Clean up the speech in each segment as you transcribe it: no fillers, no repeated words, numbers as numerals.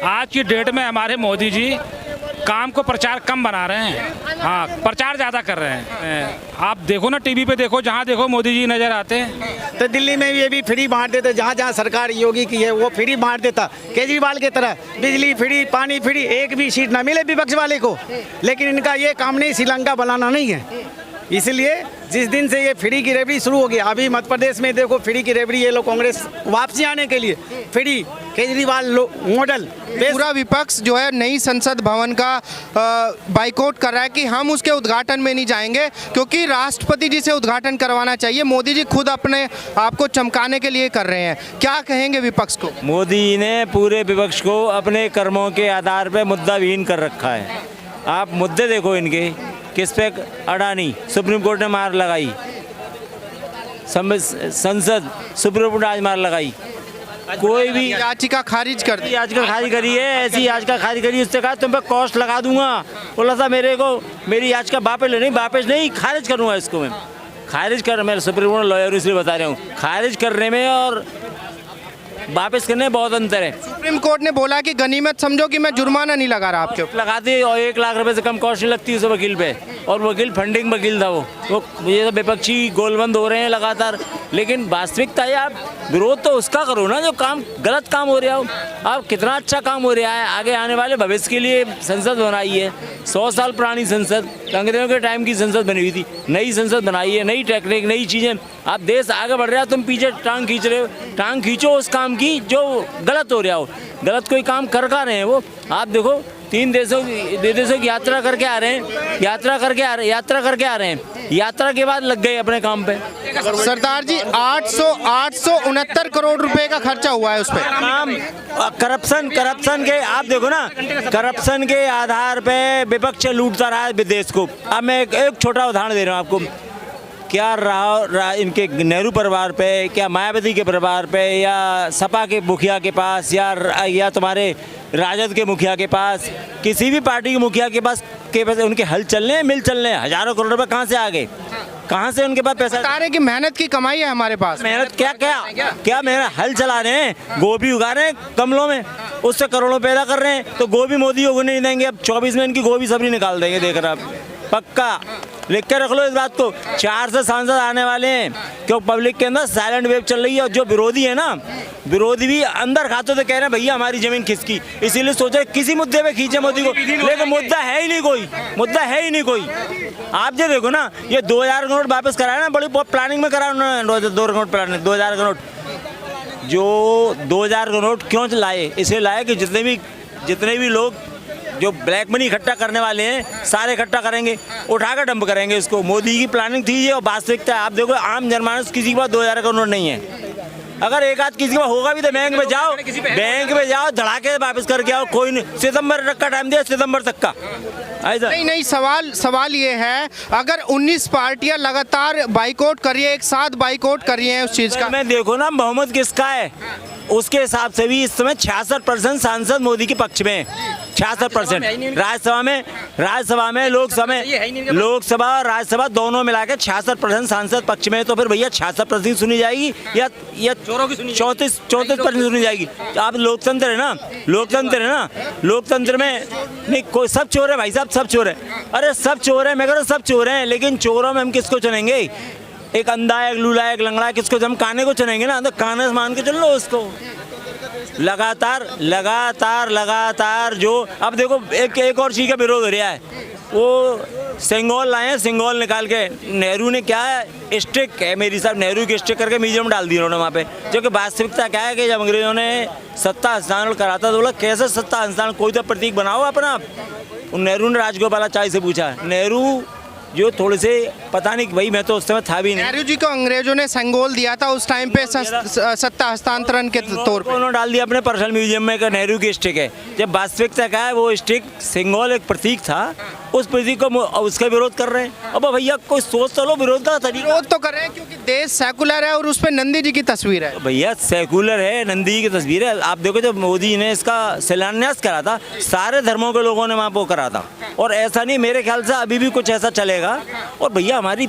आज की डेट में हमारे मोदी जी काम को प्रचार कम बना रहे हैं, हाँ प्रचार ज़्यादा कर रहे हैं। आप देखो ना, टीवी पे देखो, जहाँ देखो मोदी जी नज़र आते हैं। तो दिल्ली में ये भी फ्री बांट देते, जहाँ जहाँ सरकार योगी की है वो फ्री बांट देता, केजरीवाल की तरह बिजली फ्री, पानी फ्री, एक भी सीट ना मिले विपक्ष वाले को। लेकिन इनका ये काम नहीं, श्रीलंका बनाना नहीं है। इसलिए जिस दिन से ये फ्री की रेवड़ी शुरू हो गई, अभी मध्य प्रदेश में देखो फ्री की रेवड़ी, ये लोग कांग्रेस वापसी आने के लिए फ्री केजरीवाल मॉडल, पूरा विपक्ष जो है नई संसद भवन का बाइकआउट कर रहा है कि हम उसके उद्घाटन में नहीं जाएंगे क्योंकि राष्ट्रपति जी से उद्घाटन करवाना चाहिए। मोदी जी खुद अपने आप को चमकाने के लिए कर रहे हैं। क्या कहेंगे विपक्ष को? मोदी जी ने पूरे विपक्ष को अपने कर्मों के आधार पर मुद्दाविहीन कर रखा है। आप मुद्दे देखो इनके, किस पे अडानी सुप्रीम कोर्ट ने मार लगाई, संसद सुप्रीम कोर्ट आज मार लगाई, कोई भी याचिका खारिज कर दी, याचिका खारिज करी है, ऐसी याचिका खारिज करी, उससे कहा तुम पे कॉस्ट लगा दूंगा, बोला था मेरे को मेरी याचिका वापस नहीं खारिज करूंगा इसको। मैं खारिज कर, मैं सुप्रीम कोर्ट लॉयर इसलिए बता रहा हूँ, खारिज करने में और वापस करने में बहुत अंतर है। सुप्रीम कोर्ट ने बोला कि गनीमत समझो कि मैं जुर्माना नहीं लगा रहा आपके ऊपर, लगाती और 1 लाख रुपए से कम कॉस्ट नहीं लगती उस वकील पे, और वकील फंडिंग वकील था वो ये तो विपक्षी गोलबंद हो रहे हैं लगातार। लेकिन वास्तविकता है, आप विरोध तो उसका करो ना जो काम गलत काम हो रहा हो। आप कितना अच्छा काम हो रहा है, आगे आने वाले भविष्य के लिए संसद बनाई है, 100 साल पुरानी संसद, अंग्रेजों के टाइम की संसद बनी हुई थी, नई संसद बनाई है, नई टेक्निक, नई चीज़ें। आप देश आगे बढ़ रहा है, तुम पीछे टांग खींच रहे हो। टांग खींचो उस काम की जो गलत हो रहा हो, गलत कोई काम कर रहे हैं वो। आप देखो 3 देशों की यात्रा करके आ रहे हैं, यात्रा करके आ रहे हैं, यात्रा के बाद लग गए अपने काम पे। सरदार जी 869 करोड़ रुपए का खर्चा हुआ है उस पर। काम करप्शन के, आप देखो ना, करप्शन के आधार पे विपक्ष लूटता रहा है देश को। अब मैं एक छोटा उदाहरण दे रहा हूँ आपको। क्या इनके नेहरू परिवार पे, क्या मायावती के परिवार पे, या सपा के मुखिया के पास, या तुम्हारे राजद के मुखिया के पास, किसी भी पार्टी के मुखिया के पास उनके हल चलने हैं, मिल चलने हैं, हजारों करोड़ रुपए कहाँ से आ गए, कहाँ से उनके पास पैसा? बता रहे कि मेहनत की कमाई है हमारे पास। मेहनत क्या मेहनत? हल चला रहे हैं, गोभी उगा रहे हैं गमलों में, उससे करोड़ों पैदा कर रहे हैं। तो गोभी मोदी उगने नहीं देंगे, अब 24 में इनकी गोभी सबरी निकाल देंगे, देख रहे आप, पक्का लिख के रख लो इस बात को। 400 सांसद आने वाले हैं, क्यों पब्लिक के अंदर साइलेंट वेव चल रही है। और जो विरोधी है ना, विरोधी भी अंदर खाते तो कह रहे हैं भैया हमारी जमीन खिसकी, इसीलिए सोचा किसी मुद्दे पे खींचे मोदी को, लेकिन मुद्दा है ही नहीं कोई। आप जो देखो ना, ये 2000 का नोट वापस कराया ना, बड़ी प्लानिंग में कराया उन्होंने, 2000 का नोट। जो 2000 का नोट क्यों लाए? इसलिए लाए कि जितने भी लोग जो ब्लैक मनी इकट्ठा करने वाले हैं, सारे इकट्ठा करेंगे, उठाकर डंप करेंगे इसको। मोदी की प्लानिंग थी ये, और वास्तविकता आप देखो आम जनमानस किसी के पास 2000 का नोट नहीं है। अगर एक आध किसी के पास होगा भी तो बैंक में जाओ धड़ाके वापस करके आओ। कोई नहीं, सितंबर तक का टाइम दिया, सितंबर तक का। नहीं, सवाल ये है, अगर 19 पार्टियां लगातार बाइकआउट कर रही है, एक साथ बाइकआउट कर रही है उस चीज का, मैं देखो ना बहुमत किसका है, उसके हिसाब से भी इस समय 66% सांसद मोदी के पक्ष में, 66%। राज्यसभा में लोकसभा और राज्यसभा दोनों मिला के 66% सांसद पक्ष में। तो फिर भैया 66% सुनी जाएगी या 34% सुनी जाएगी? आप लोकतंत्र है ना, लोकतंत्र में नहीं कोई, सब चोर है भाई साहब, सब चोर है। अरे सब चोर है, मैं कह रहा हूँ सब चोर हैं, लेकिन चोरों में हम किसको चुनेंगे? एक अंधा है, एक लूला है, एक लंगड़ा है, किसको? हम काने को चुनेंगे ना, तो काने से मान के चल लो उसको। लगातार जो अब देखो एक और चीज़ का विरोध हो रहा है, वो सिंगोल लाए हैं, सिंगोल निकाल के नेहरू ने क्या है, स्टिक है मेरी साहब, नेहरू की स्टिक करके म्यूजियम डाल दी उन्होंने वहाँ पे। जो कि वास्तविकता क्या है कि जब अंग्रेजों ने सत्ता हस्तांतरण करा था तो बोला कैसे सत्ता हस्तांतरण, कोई तो प्रतीक बनाओ अपना। नेहरू ने राजगोपालाचारी से पूछा, नेहरू जो थोड़े से पता नहीं भाई, मैं तो उस समय था भी नहीं। नेहरू जी को अंग्रेजों ने संगोल दिया था उस टाइम पे सत्ता हस्तांतरण के तौर पे, उन्होंने डाल दिया अपने पर्सनल म्यूजियम में, नेहरू की स्टिक है। जब वास्तविकता क्या है, वो स्टिक सिंगोल एक प्रतीक था, उस प्रतीक को उसका विरोध कर रहे हैं। अब भैया कोई सोच तो लो, विरोध का तरीका विरोध तो कर रहे हैं क्योंकि देश सेकुलर है और उस पर नंदी जी की तस्वीर है। भैया सेकुलर है, नंदी जी की तस्वीर है। आप देखो जब मोदी ने इसका शिलान्यास करा था, सारे धर्मों के लोगों ने वहाँ वो करा था, और ऐसा नहीं, मेरे ख्याल से अभी भी कुछ ऐसा चलेगा। और भैया हमारी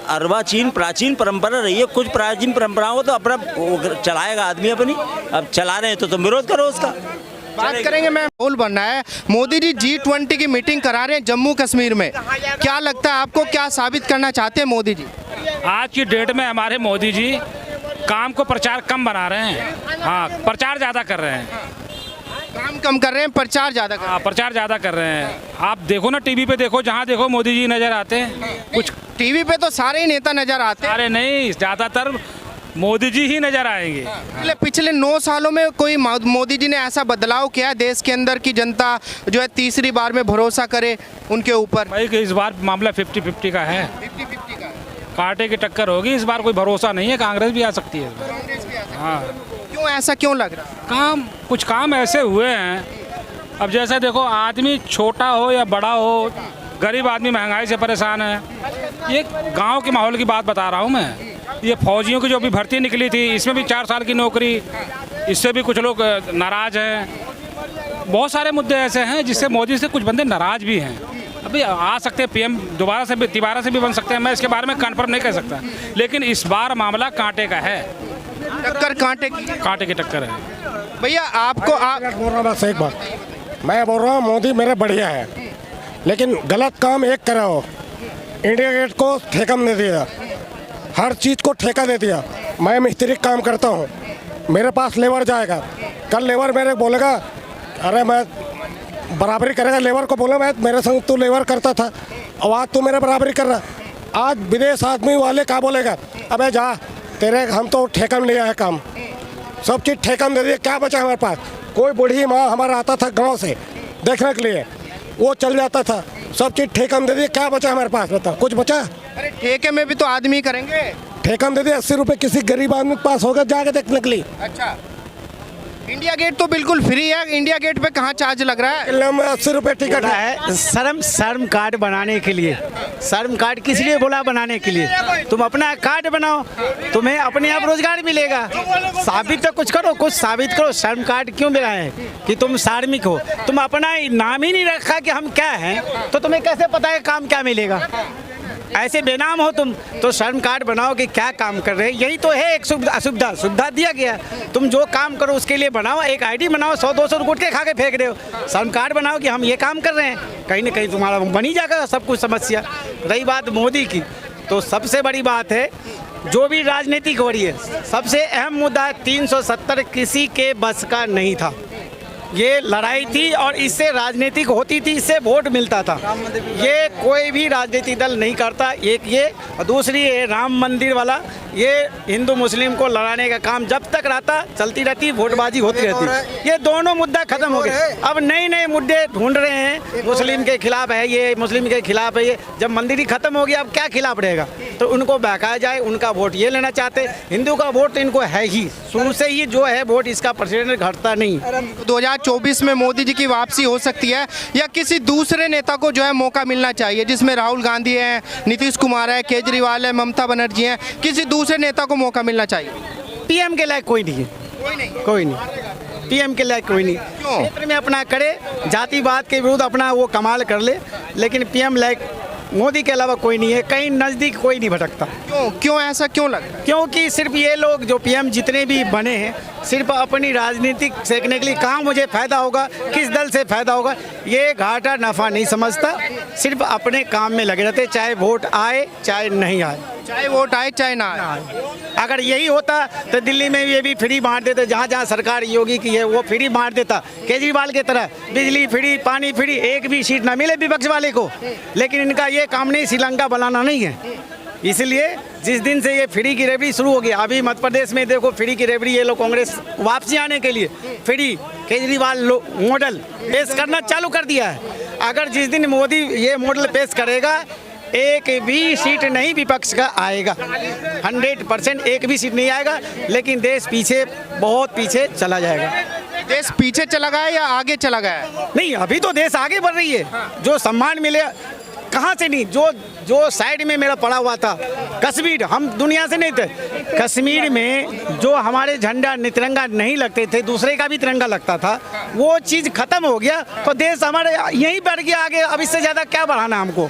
अर्वाचीन प्राचीन परंपरा रही है, कुछ प्राचीन परंपराओं को तो अपना चलाएगा आदमी अपनी, अब चला रहे हैं तो तुम विरोध करो उसका। बात करेंगे। मैं माहौल बन रहा है, मोदी जी G20 की मीटिंग करा रहे हैं जम्मू कश्मीर में, क्या लगता है आपको, क्या साबित करना चाहते हैं मोदी जी? आज की डेट में हमारे मोदी जी काम को प्रचार कम बना रहे हैं, हाँ प्रचार ज़्यादा कर रहे हैं। काम कम कर रहे हैं, प्रचार ज्यादा कर रहे हाँ प्रचार ज़्यादा कर रहे हैं। आप देखो ना टीवी पे देखो, जहाँ देखो मोदी जी नज़र आते हैं। कुछ हैं। टीवी पे तो सारे ही नेता नजर आते हैं। अरे नहीं, ज़्यादातर मोदी जी ही नज़र आएंगे। पिछले 9 सालों में कोई मोदी जी ने ऐसा बदलाव किया है देश के अंदर की जनता जो है तीसरी बार में भरोसा करे उनके ऊपर? भाई कि इस बार मामला 50-50 का है, कांटे की टक्कर होगी इस बार। कोई भरोसा नहीं है, कांग्रेस भी आ सकती है इस बार। हाँ क्यों, ऐसा क्यों लग रहा है? कुछ काम ऐसे हुए हैं। अब जैसे देखो, आदमी छोटा हो या बड़ा हो, गरीब आदमी महंगाई से परेशान है। ये गांव के माहौल की बात बता रहा हूँ मैं। ये फौजियों की जो भी भर्ती निकली थी, इसमें भी 4 साल की नौकरी, इससे भी कुछ लोग नाराज हैं। बहुत सारे मुद्दे ऐसे हैं जिससे मोदी से कुछ बंदे नाराज भी हैं। अभी आ सकते हैं पीएम दोबारा से भी बन सकते हैं, मैं इसके बारे में कन्फर्म नहीं कर सकता। लेकिन इस बार मामला कांटे का है, टक्कर कांटे की टक्कर है। भैया आपको बोल रहा हूँ बस एक बात, मैं बोल रहा हूँ मोदी मेरे बढ़िया है, लेकिन गलत काम एक करा हो। इंडिया गेट को ठेका दे दिया, हर चीज़ को ठेका दे दिया। मैं मिस्त्री काम करता हूँ, मेरे पास लेबर जाएगा, कल लेबर मेरे बोलेगा अरे मैं बराबरी करेगा, लेबर को बोला मैं मेरे संग तू लेबर करता था, अब आज तू मेरे बराबरी कर रहा। आज विदेश आदमी वाले क्या बोलेगा, अबे जा तेरे हम तो ठेका में लिया है काम, सब चीज़ ठेका में दे दिया। क्या बचा हमारे पास? कोई बूढ़ी माँ हमारा आता था गांव से देखने के लिए, वो चल जाता था, सब चीज़ ठेका में दे दिया। क्या बचा हमारे पास, बता कुछ बचा? अरे ठेके में भी तो आदमी करेंगे। ठेका में दे दिया, 80 रुपये किसी गरीब आदमी के पास होगा, जाके देखने के लिए। अच्छा, इंडिया गेट तो बिल्कुल फ्री है, इंडिया गेट पे कहाँ चार्ज लग रहा है? 80 रुपये टिकट बोला है। है श्रम कार्ड बनाने के लिए। श्रम कार्ड किस लिए बोला बनाने के लिए? तुम अपना कार्ड बनाओ, तुम्हें अपने आप रोजगार मिलेगा। साबित तो कुछ करो, कुछ साबित करो। श्रम कार्ड क्यों बनाए कि तुम श्रमिक हो? तुम अपना नाम ही नहीं रखा कि हम क्या हैं, तो तुम्हें कैसे पता है काम क्या मिलेगा? ऐसे बेनाम हो तुम, तो श्रम कार्ड बनाओ कि क्या काम कर रहे हैं। यही तो है एक सुविधा दिया गया। तुम जो काम करो उसके लिए बनाओ, एक आईडी बनाओ। 100-200 गुटके खा के फेंक रहे हो, श्रम कार्ड बनाओ कि हम ये काम कर रहे हैं, कहीं ना कहीं तुम्हारा बन ही जाएगा सब कुछ समस्या। रही बात मोदी की, तो सबसे बड़ी बात है जो भी राजनीतिक हो रही है, सबसे अहम मुद्दा 370 किसी के बस का नहीं था। ये लड़ाई थी और इससे राजनीतिक होती थी, इससे वोट मिलता था। ये कोई भी राजनीतिक दल नहीं करता। एक ये, और दूसरी ये राम मंदिर वाला, ये हिंदू मुस्लिम को लड़ाने का काम जब तक रहता चलती रहती, वोटबाजी होती रहती। ये दोनों मुद्दा खत्म हो गए। अब नए नए मुद्दे ढूंढ रहे हैं, मुस्लिम के खिलाफ है ये, मुस्लिम के खिलाफ है ये। जब मंदिर ही खत्म हो गया, अब क्या खिलाफ रहेगा? तो उनको बहकाया जाए, उनका वोट ये लेना चाहते। हिंदू का वोट तो इनको है ही, शुरू से ही जो है वोट इसका परसेंटेज घटता नहीं। 2024 में मोदी जी की वापसी हो सकती है, या किसी दूसरे नेता को जो है मौका मिलना चाहिए, जिसमें राहुल गांधी है, नीतीश कुमार है, केजरीवाल है, ममता बनर्जी है, किसी दूसरे नेता को मौका मिलना चाहिए? पीएम के लायक कोई नहीं है, कोई नहीं। पीएम के लायक कोई नहीं। क्षेत्र में अपना करे, जातिवाद के विरुद्ध अपना वो कमाल कर ले, लेकिन पीएम लायक मोदी के अलावा कोई नहीं है। कहीं नज़दीक कोई नहीं भटकता। क्यों ऐसा क्यों लग रहा है? क्योंकि सिर्फ ये लोग जो पीएम जितने भी बने हैं, सिर्फ अपनी राजनीतिक सेकने के लिए, कहाँ मुझे फ़ायदा होगा, किस दल से फ़ायदा होगा, ये घाटा नफ़ा नहीं समझता। सिर्फ अपने काम में लगे रहते, चाहे वोट आए चाहे नहीं आए, चाहे वोट आए चाहे ना आए। अगर यही होता तो दिल्ली में ये भी फ्री बांट देते। जहाँ जहाँ सरकार योगी की है वो फ्री बांट देता, केजरीवाल की तरह। बिजली फ्री, पानी फ्री, एक भी सीट ना मिले विपक्ष वाले को। लेकिन इनका ये काम नहीं, श्रीलंका बनाना नहीं है। इसलिए जिस दिन से ये फ्री की रेवड़ी शुरू हो गई, अभी मध्य प्रदेश में देखो फ्री की रेवड़ी, ये लोग कांग्रेस वापसी आने के लिए फ्री केजरीवाल मॉडल पेश करना चालू कर दिया है। अगर जिस दिन मोदी ये मॉडल पेश करेगा, एक भी सीट नहीं विपक्ष का आएगा, 100% एक भी सीट नहीं आएगा। लेकिन देश पीछे, बहुत पीछे चला जाएगा। देश पीछे चला गया या आगे चला गया? नहीं, अभी तो देश आगे बढ़ रही है। जो सम्मान मिले कहाँ से नहीं, जो साइड में मेरा पड़ा हुआ था कश्मीर, हम दुनिया से नहीं थे। कश्मीर में जो हमारे झंडा तिरंगा नहीं लगते थे, दूसरे का भी तिरंगा लगता था, वो चीज़ खत्म हो गया। तो देश हमारे यहीं बढ़ गया आगे। अब इससे ज़्यादा क्या बढ़ाना हमको?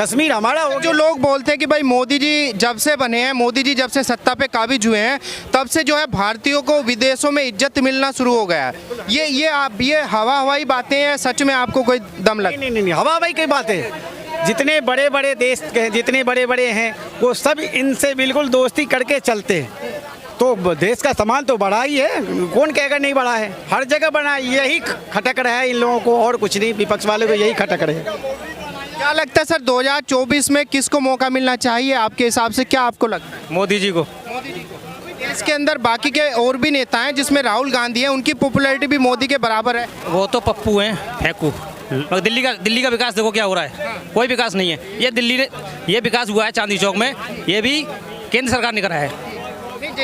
कश्मीर हमारा हो जो गया। लोग बोलते हैं कि भाई मोदी जी जब से बने हैं, मोदी जी जब से सत्ता पे काबिज हुए हैं, तब से जो है भारतीयों को विदेशों में इज्जत मिलना शुरू हो गया है, ये हवाई बातें हैं, सच में आपको कोई दम लग? नहीं, हवा भाई की बात है। जितने बड़े बड़े देश के जितने बड़े बड़े हैं वो सब इनसे बिल्कुल दोस्ती करके चलते हैं। तो देश का सामान तो बढ़ा ही है, कौन कहेगा नहीं बढ़ा है, हर जगह बढ़ा है। यही खटक रहा है इन लोगों को, और कुछ नहीं, विपक्ष वाले को यही खटक रहे हैं। क्या लगता है सर 2024 में किसको मौका मिलना चाहिए आपके हिसाब से? क्या आपको लगता है? मोदी जी को। मोदी जी को। देश के अंदर बाकी के और भी नेता हैं जिसमें राहुल गांधी है, उनकी पॉपुलैरिटी भी मोदी के बराबर है। वो तो पप्पू हैं, फेंकू। मगर दिल्ली का विकास देखो क्या हो रहा है, कोई विकास नहीं है। ये विकास हुआ है चांदी चौक में, ये भी केंद्र सरकार ने करा है।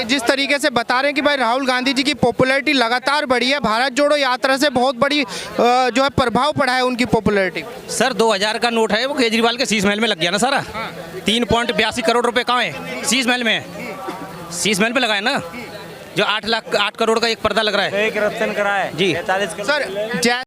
जिस तरीके से बता रहे हैं कि भाई राहुल गांधी जी की पॉपुलैरिटी लगातार बढ़ी है, भारत जोड़ो यात्रा से बहुत बड़ी जो है प्रभाव पड़ा है उनकी पॉपुलैरिटी। सर 2000 का नोट है, वो केजरीवाल के शीश महल में लग गया ना सारा। 3.82 करोड़ रुपए कहाँ है? शीश महल में है, शीश महल पे लगाए ना, जो 8 करोड़ का एक पर्दा लग रहा है। करप्शन करा है जी। 45 सर